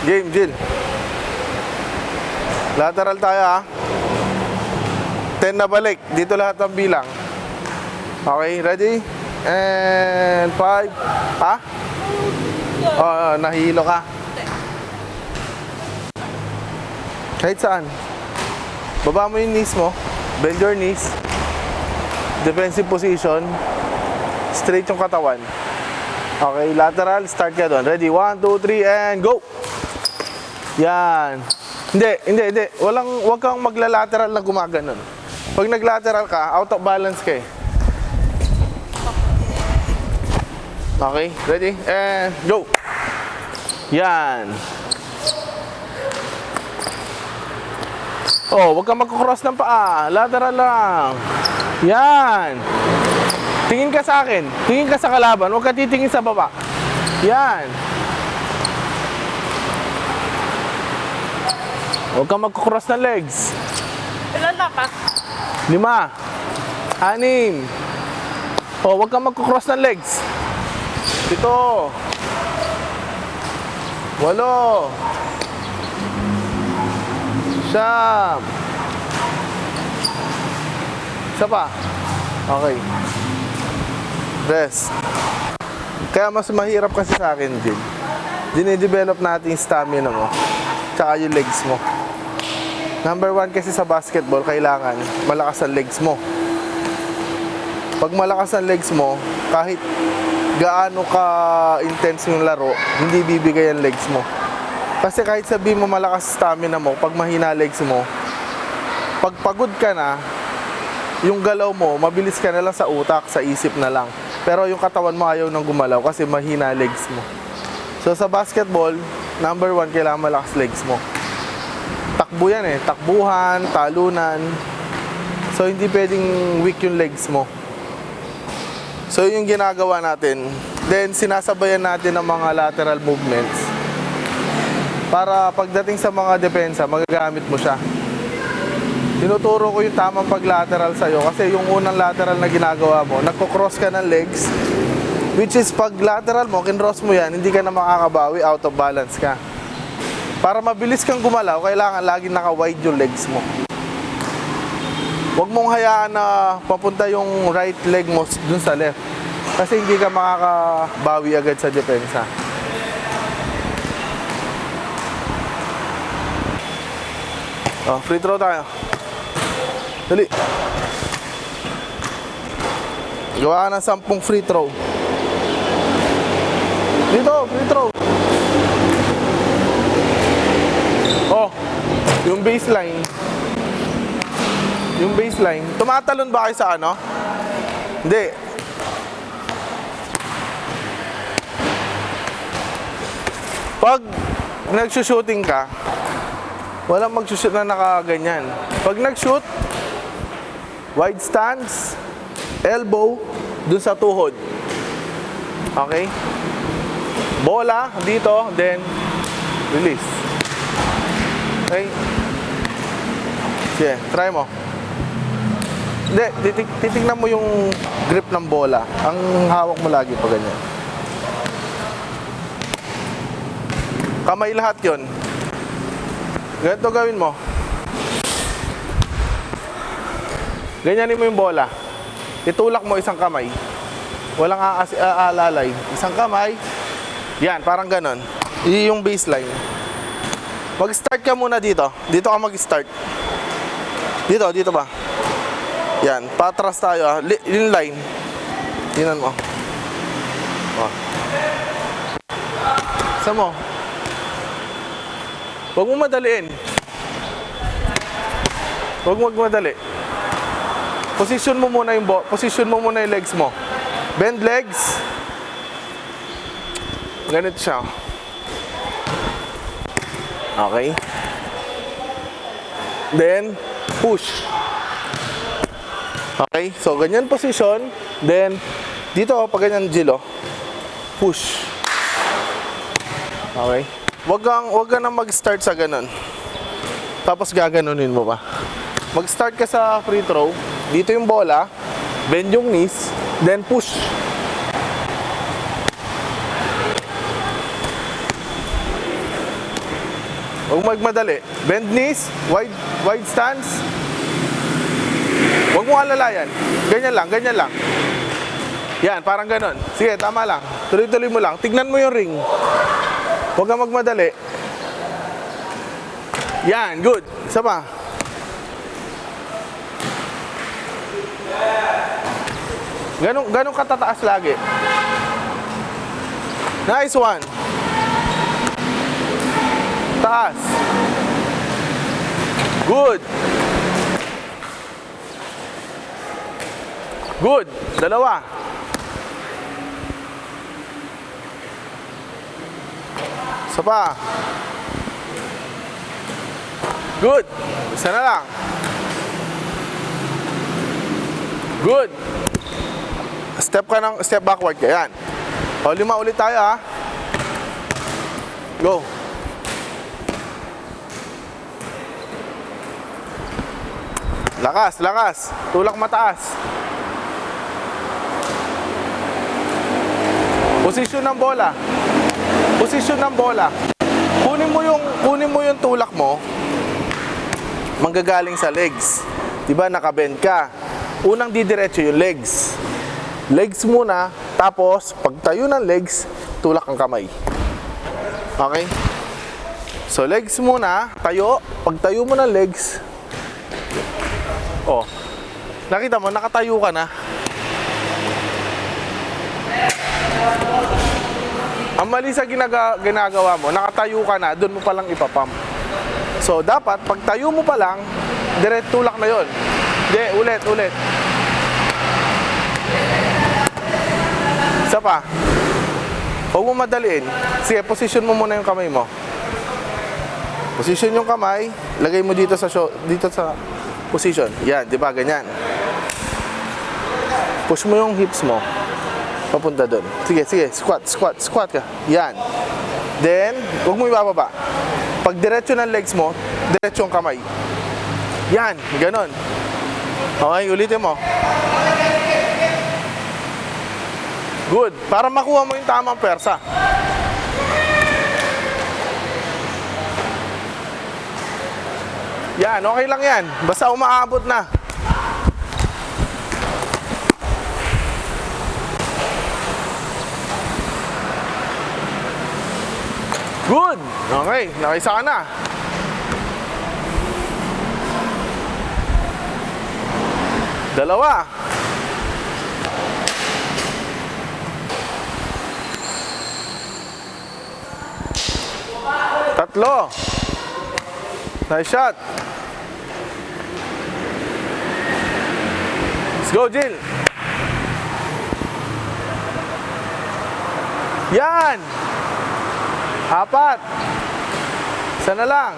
Game, Jill. Lateral tayo ha. 10 na balik. Dito lahat ang bilang. Okay, ready? And 5. Ha? Oh, nahilo ka. Kahit saan. Baba mo yung knees mo. Bend your knees. Defensive position. Straight yung katawan. Okay, lateral. Start ka doon. Ready? 1, 2, 3, and go! Yan. Hindi. Huwag kang magla-lateral na gumaganon. Pag nag-lateral ka, out of balance ka eh. Okay, ready? And go! Yan. Oh, huwag kang magkukross ng paa. Lateral lang. Yan. Tingin ka sa akin. Tingin ka sa kalaban. Huwag ka titingin sa baba. Yan. Huwag kang magkukross ng legs. Ilan na ka? 5. 6. Oh, huwag kang magkukross ng legs. 7. 8. Siyam. Isa pa. Okay. Rest. Kaya mas mahirap kasi sa akin din. Dine-develop natin yung stamina mo. Tsaka yung legs mo. Number 1 kasi sa basketball, kailangan malakas ang legs mo. Pag malakas ang legs mo, kahit gaano ka-intense yung laro, hindi bibigay ang legs mo. Kasi kahit sabihin mo malakas stamina mo, pag mahina legs mo, pag pagod ka na, yung galaw mo, mabilis ka na lang sa utak, sa isip na lang. Pero yung katawan mo ayaw nang gumalaw kasi mahina legs mo. So sa basketball, number 1, kailangan malakas legs mo. Takbo yan eh, takbuhan, talunan. So hindi pwedeng weak yung legs mo. So yun yung ginagawa natin. Then sinasabayan natin ng mga lateral movements. Para pagdating sa mga depensa, magagamit mo siya. Tinuturo ko yung tamang pag-lateral sa'yo kasi yung unang lateral na ginagawa mo, nagko-cross ka ng legs, which is pag lateral mo, kinross mo yan, hindi ka na makakabawi, out of balance ka. Para mabilis kang gumalaw, kailangan laging naka-wide yung legs mo. Huwag mong hayaan na papunta yung right leg mo dun sa left. Kasi hindi ka makakabawi agad sa depensa. Oh, free throw tayo. Dali. Gawa ka ng 10 free throw. Dito, free throw. Oh, yung baseline. Yung baseline. Tumatalon ba kayo sa ano? Hindi. Pag nagsushooting ka, walang magsushoot na nakaganyan. Pag nag-shoot, wide stance, elbow, dun sa tuhod. Okay? Bola, dito, then release. Okay? Sige, try mo. Hindi, titignan mo yung grip ng bola. Ang hawak mo lagi pa ganyan. Kamay lahat yon. Ganito gawin mo. Ganyanin mo yung bola. Itulak mo isang kamay. Walang aalalay. Isang kamay. Yan, parang ganon. Yung baseline. Mag-start ka muna dito. Dito ka mag-start. Dito ba? Yan, patras tayo ha. Yung line. Tingnan mo. Oh. Isa mo. Huwag mo madaliin. Huwag mo magmadali. Position mo muna yung legs mo. Bend legs. Ganito siya. Okay. Then push. Okay, so ganyan position. Then dito pag ganyan Jilo. Push. Okay. Wag ka nang mag-start sa ganun. Tapos gaganunin mo pa. Mag-start ka sa free throw. Dito yung bola. Bend yung knees. Then push. Huwag magmadali. Bend knees, wide stance. Huwag mo alalayan. Ganyan lang, ganyan lang. Yan, parang ganon. Sige, tama lang. Tuloy-tuloy mo lang. Tignan mo yung ring. Huwag kang magmadali. Yan, good. Isa pa. Ganun katataas lagi. Nice one. Taas. Good. Good. Dalawa. Isa pa. Good. Isa na lang. Good. Step backward ka. Yan. O, 5 ulit tayo ha. Go. Lakas, lakas. Tulak mataas. Posisyon ng bola. Posisyon ng bola. Kunin mo yung tulak mo. Manggagaling sa legs. 'Di ba nakabend ka? Unang didiretso yung legs. Legs muna, tapos pagtayo ng legs, tulak ang kamay. Okay? So legs muna, tayo. Pagtayo mo ng legs, oh. Nakita mo, nakatayo ka na. Ang mali sa ginagawa mo, nakatayo ka na, doon mo palang ipapump. So, dapat, pag tayo mo pa lang, direct tulak na yon. Hindi, ulit. Isa pa. Huwag mo madaliin. Sige, position mo muna yung kamay mo. Position yung kamay, lagay mo dito sa position. Yan, di ba? Ganyan. Push mo yung hips mo. Papunta doon. Sige. Squat ka. Yan. Then, huwag mo ibababa. Pag diretso ng legs mo, diretso yung kamay. Yan, ganon. Okay, ulitin mo. Good. Para makuha mo yung tamang persa. Yan, okay lang yan. Basta umaabot na. Good! Okay, nakaisa ka na. Dalawa. Tatlo. Nice shot. Let's go, Jill. Yan. 4. Isa na lang.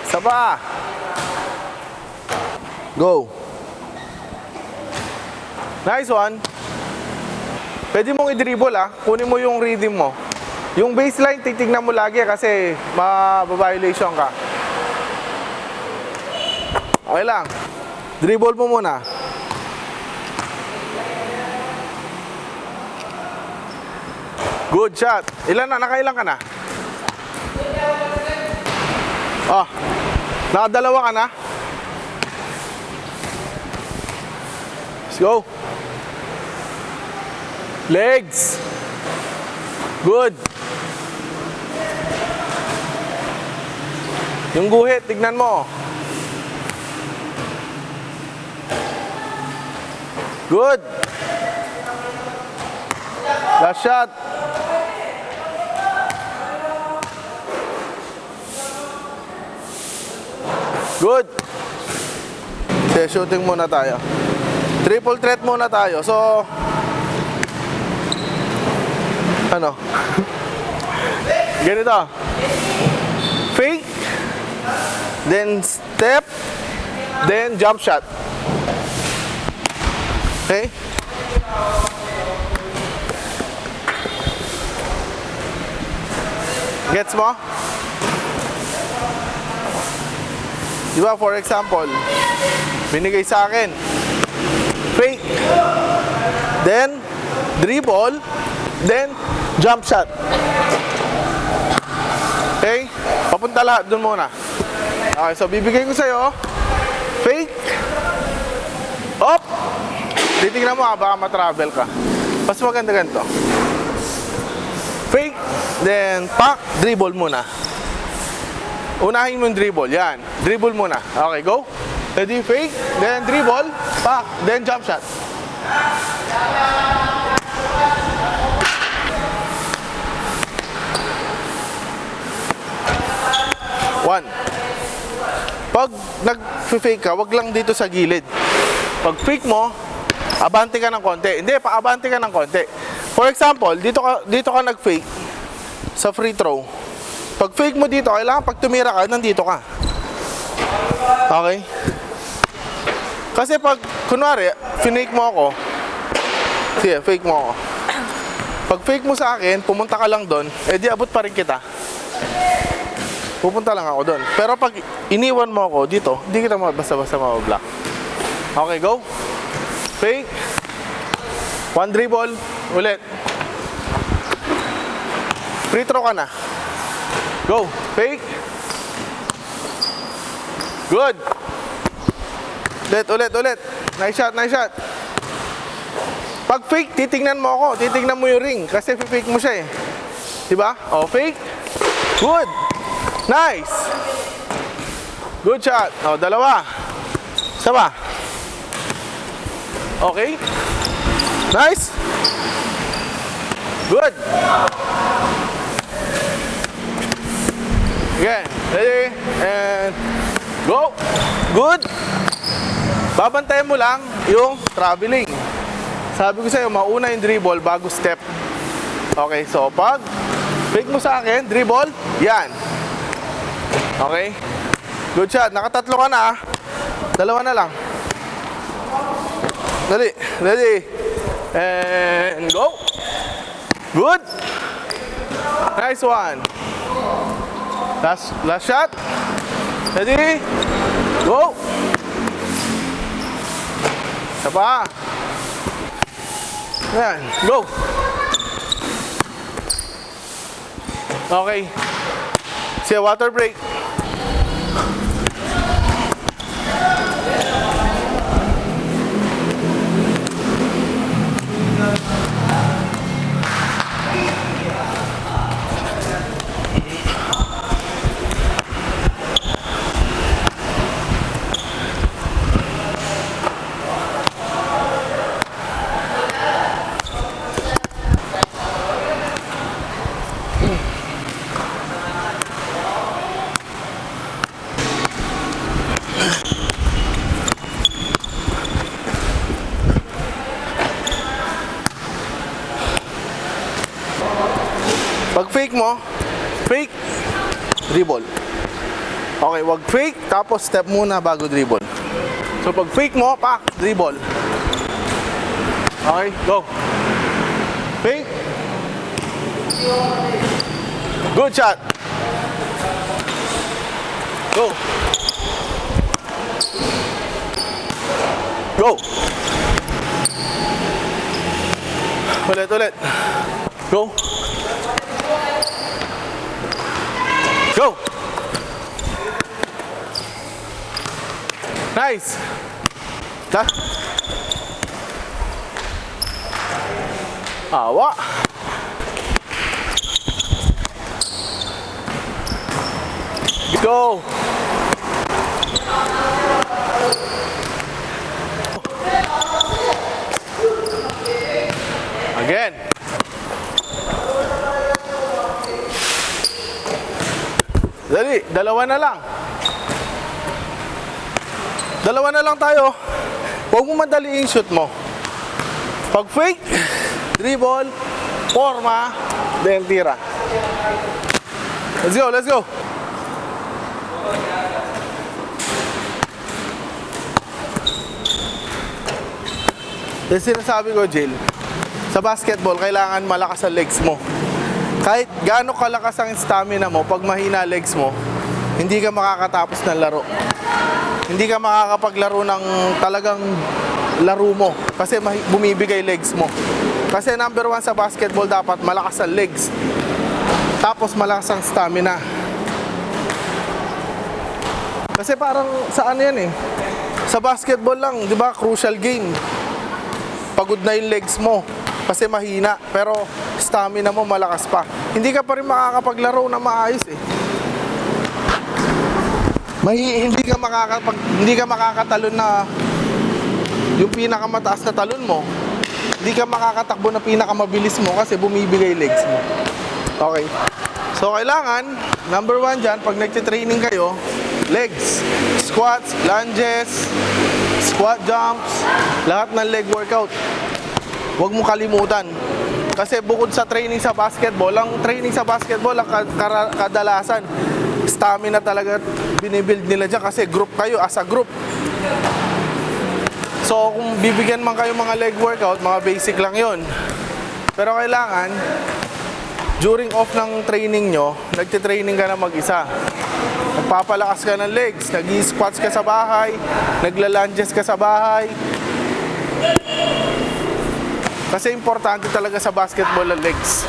Isa pa. Go. Nice one. Pwede mong i-dribble kunin mo yung rhythm mo. Yung baseline, titignan mo lagi kasi ma-violation ka. Okay lang. Dribble mo muna. Good shot. Ilan na? Nakailan ka na? Oh. Nakadalawa ka na? Let's go. Legs. Good. Yung guhit, tignan mo. Good. Last shot. Good. Okay, shooting muna tayo. Triple threat muna tayo. So, ano? Ganito. Fake. Then step. Then jump shot. Okay? Gets mo? Diba, for example, binigay sa akin, fake, then dribble, then jump shot. Okay? Papunta lahat dun muna. Okay, so bibigay ko sa'yo. Fake. Op! Titignan mo baka matravel ka. Mas maganda ganito. Fake. Then, pack. Dribble muna. Unahin mo yung dribble. Yan. Dribble muna. Okay, go. Ready, fake. Then, dribble. Pack. Then, jump shot. One. Pag nag-fake ka, wag lang dito sa gilid. Pag fake mo, abante ka ng konti. Hindi, paabante ka ng konti. For example, dito ka nag-fake sa free throw. Pag fake mo dito, kailangan pag tumira ka, nandito ka. Okay? Kasi pag, kunwari, finake mo ako, sige, fake mo ako. Pag fake mo sa akin, pumunta ka lang doon, di abot pa rin kita. Pupunta lang ako doon. Pero pag iniwan mo ako dito, hindi kita basta-basta mabablock. Okay, go. Fake. One dribble. Ulit. Free throw ka na. Go. Fake. Good. Ulit. Nice shot. Pag fake, titingnan mo ako. Titingnan mo yung ring. Kasi fake mo siya eh. Diba? Oh, fake. Good. Nice. Good shot. Oh, dalawa. Isa pa. Okay. Nice. Good. Again. Ready? And go. Good. Babantayan mo lang yung traveling. Sabi ko sa'yo, mauna yung dribble bago step. Okay, so pag fake mo sa akin, dribble, yan. Okay? Good shot. Nakatatlo ka na. Dalawa na lang. Dali. Ready? And go. Good. Nice one. Last shot. Ready? Go. Isa pa. Yan. Go. Okay. See a water break. Pag fake mo, fake, dribble. Okay, wag fake, tapos step muna bago dribble. So pag fake mo, pak, dribble. Okay, go. Fake. Good shot. Go. Go. Ulit. Go. Go! Nice! Awa! Go! Again! Dali, dalawa na lang. Dalawa na lang tayo. Huwag mo madali yung shoot mo. Pag fake, dribble, forma, then tira. Let's go. Yung sinasabi ko, Jill, sa basketball, kailangan malakas ang legs mo. Kahit gaano kalakas ang stamina mo, pag mahina legs mo, hindi ka makakatapos ng laro. Hindi ka makakapaglaro ng talagang laro mo. Kasi bumibigay legs mo. Kasi number one sa basketball, dapat malakas ang legs. Tapos malakas ang stamina. Kasi parang sa ano yan eh. Sa basketball lang, di ba, crucial game. Pagod na yung legs mo kasi mahina, pero stamina mo malakas pa. Hindi ka pa rin makakapaglaro na maayos eh. Hindi ka makakatalon na yung pinakamataas na talon mo. Hindi ka makakatakbo na pinakamabilis mo kasi bumibigay legs mo. Okay. So kailangan, number 1 dyan, pag nagtitraining kayo, legs, squats, lunges, squat jumps, lahat ng leg workout. Huwag mo kalimutan. Kasi bukod sa training sa basketball, ang training sa basketball, ang kadalasan, stamina talaga binibuild nila dyan kasi group kayo, as a group. So kung bibigyan man kayo mga leg workout, mga basic lang yon. Pero kailangan, during off ng training nyo, nagtitraining ka na mag-isa. Nagpapalakas ka ng legs, nag-squats ka sa bahay, nagla-lunges ka sa bahay. Kasi importante talaga sa basketball ang legs.